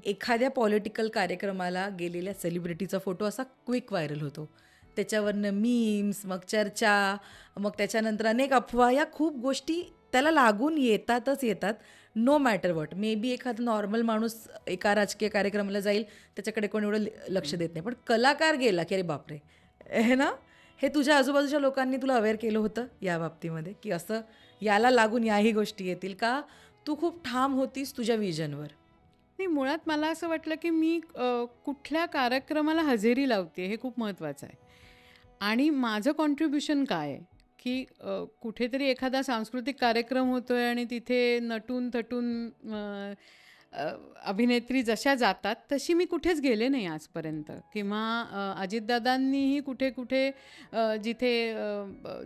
एखाद्या पॉलिटिकल कार्यक्रमाला गेलेल्या सेलिब्रिटीचा फोटो असा क्विक व्हायरल होतो. त्याच्यावरनं मीम्स, मग चर्चा, मग त्याच्यानंतर अनेक अफवा या खूप गोष्टी त्याला लागून येतातच येतात. No matter what. Maybe एखादा नॉर्मल माणूस एका राजकीय कार्यक्रमाला जाईल, त्याच्याकडे कोण एवढं लक्ष देत नाही. पण कलाकार गेला, की अरे बापरे! हे ना, हे तुझ्या आजूबाजूच्या लोकांनी तुला अवेअर केलं होतं या बाबतीमध्ये, की असं याला लागून याही गोष्टी येतील का? तू खूप ठाम होतीस तुझ्या विजनवर? नाही, मुळात मला असं वाटलं, की मी कुठल्या कार्यक्रमाला हजेरी लावते हे खूप महत्त्वाचं आहे. आणि माझं कॉन्ट्रिब्युशन काय आहे, की कुठेतरी एखादा सांस्कृतिक कार्यक्रम होतोय आणि तिथे नटून-थटून अ, अ, अभिनेत्री जशा जातात तशी मी कुठेच गेले नाही आजपर्यंत. किंवा अजितदादांनीही कुठे-कुठे जिथे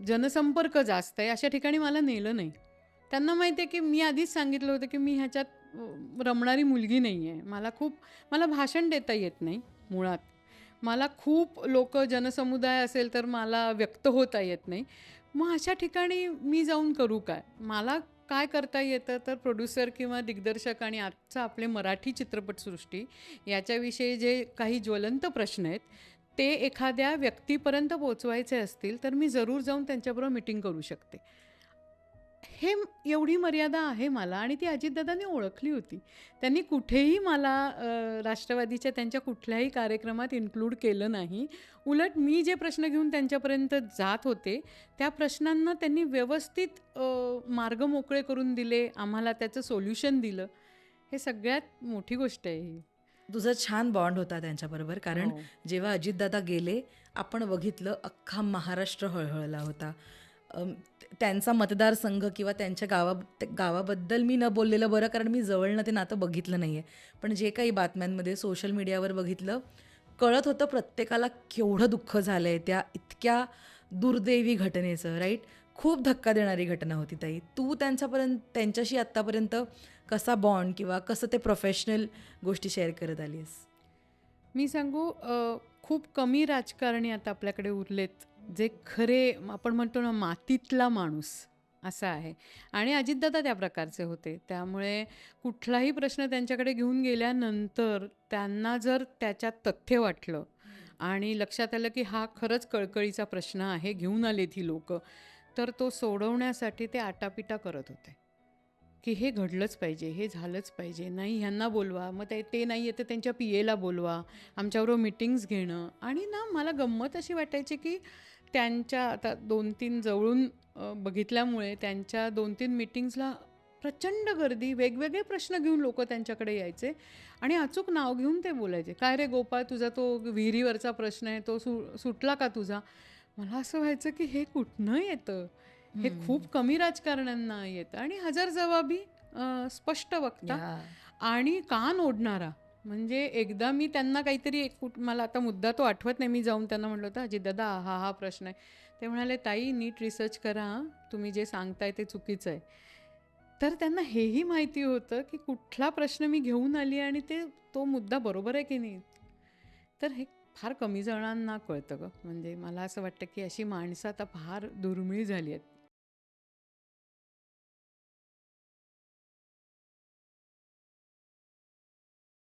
जनसंपर्क जास्त आहे अशा ठिकाणी मला नेलं नाही. त्यांना माहिती आहे, की मी आधीच सांगितलं होतं, की मी ह्याच्यात रमणारी मुलगी नाही आहे. मला भाषण देता येत नाही मुळात. मला खूप जनसमुदाय असेल तर मला व्यक्त होता येत नाही. मग अशा ठिकाणी मी जाऊन करू काय? मला काय करता येतं तर प्रोड्युसर किंवा दिग्दर्शक आणि आजचं आपले मराठी चित्रपटसृष्टी याच्याविषयी जे काही ज्वलंत प्रश्न आहेत, ते एखाद्या व्यक्तीपर्यंत पोहोचवायचे असतील तर मी जरूर जाऊन त्यांच्याबरोबर मीटिंग करू शकते. एवढी मर्यादा आहे मला आणि ती अजितदादांनी ओळखली होती. त्यांनी कुठेही मला राष्ट्रवादीच्या त्यांच्या कुठल्याही कार्यक्रमात इन्क्लूड केलं नाही. उलट मी जे प्रश्न घेऊन त्यांच्यापर्यंत जात होते, त्या प्रश्नांना त्यांनी व्यवस्थित मार्ग मोकळे करून दिले. आम्हाला त्याचं सोल्युशन दिलं. हे सगळ्यात मोठी गोष्ट आहे ही. तुझा छान बॉन्ड होता त्यांच्याबरोबर. कारण हो. जेव्हा अजितदादा गेले, आपण बघितलं अख्खा महाराष्ट्र हळहळला होता. त्यांचा मतदारसंघ किंवा त्यांच्या गावाबद्दल मी न बोललेलं बरं, कारण मी जवळनं ते नातं बघितलं नाही आहे. पण जे काही बातम्यांमध्ये सोशल मीडियावर बघितलं, कळत होतं प्रत्येकाला केवढं दुःख झालं आहे त्या इतक्या दुर्दैवी घटनेचं, राईट? खूप धक्का देणारी घटना होती ताई. तू त्यांच्याशी आत्तापर्यंत कसा बॉन्ड किंवा कसं ते प्रोफेशनल गोष्टी शेअर करत आलीस? मी सांगू खूप कमी राजकारणी आता आपल्याकडे उरलेत, जे खरे आपण म्हणतो ना मातीतला माणूस असा आहे. आणि अजितदादा त्या प्रकारचे होते. त्यामुळे कुठलाही प्रश्न त्यांच्याकडे घेऊन गेल्यानंतर त्यांना जर त्याच्यात तथ्य वाटलं आणि लक्षात आलं, की हा खरंच कळकळीचा प्रश्न आहे, घेऊन आलेत ही लोकं, तर तो सोडवण्यासाठी ते आटापिटा करत होते. की हे घडलंच पाहिजे, हे झालंच पाहिजे. नाही ह्यांना बोलवा, मग ते नाही आहे तर त्यांच्या पीएला बोलवा, आमच्याबरोबर मीटिंग्स घेणं. आणि ना मला गंमत अशी वाटायची की त्यांच्या आता 2-3 जवळून बघितल्यामुळे त्यांच्या 2-3 मीटिंग्सला प्रचंड गर्दी, वेगवेगळे प्रश्न घेऊन लोकं त्यांच्याकडे यायचे आणि अचूक नाव घेऊन ते बोलायचे. "काय रे गोपाळ, तुझा तो विहिरीवरचा प्रश्न आहे, तो सुटला का तुझा?" मला असं व्हायचं की हे कुठनं येतं? हे खूप कमी राजकारण्यांना येतं आणि हजरजबाबी, स्पष्ट वक्ता या आणि कान ओढणारा. म्हणजे एकदा मी त्यांना काहीतरी मला आता मुद्दा तो आठवत नाही. मी जाऊन त्यांना म्हटलं होतं, "अजितदादा, हा प्रश्न आहे." ते म्हणाले, "ताई, नीट रिसर्च करा हां. तुम्ही जे सांगताय ते चुकीचं आहे." तर त्यांना हेही माहिती होतं, की कुठला प्रश्न मी घेऊन आली आणि तो मुद्दा बरोबर आहे की नाही. तर हे फार कमी जणांना कळतं गं. म्हणजे मला असं वाटतं, की अशी माणसं आता फार दुर्मिळ झाली आहेत.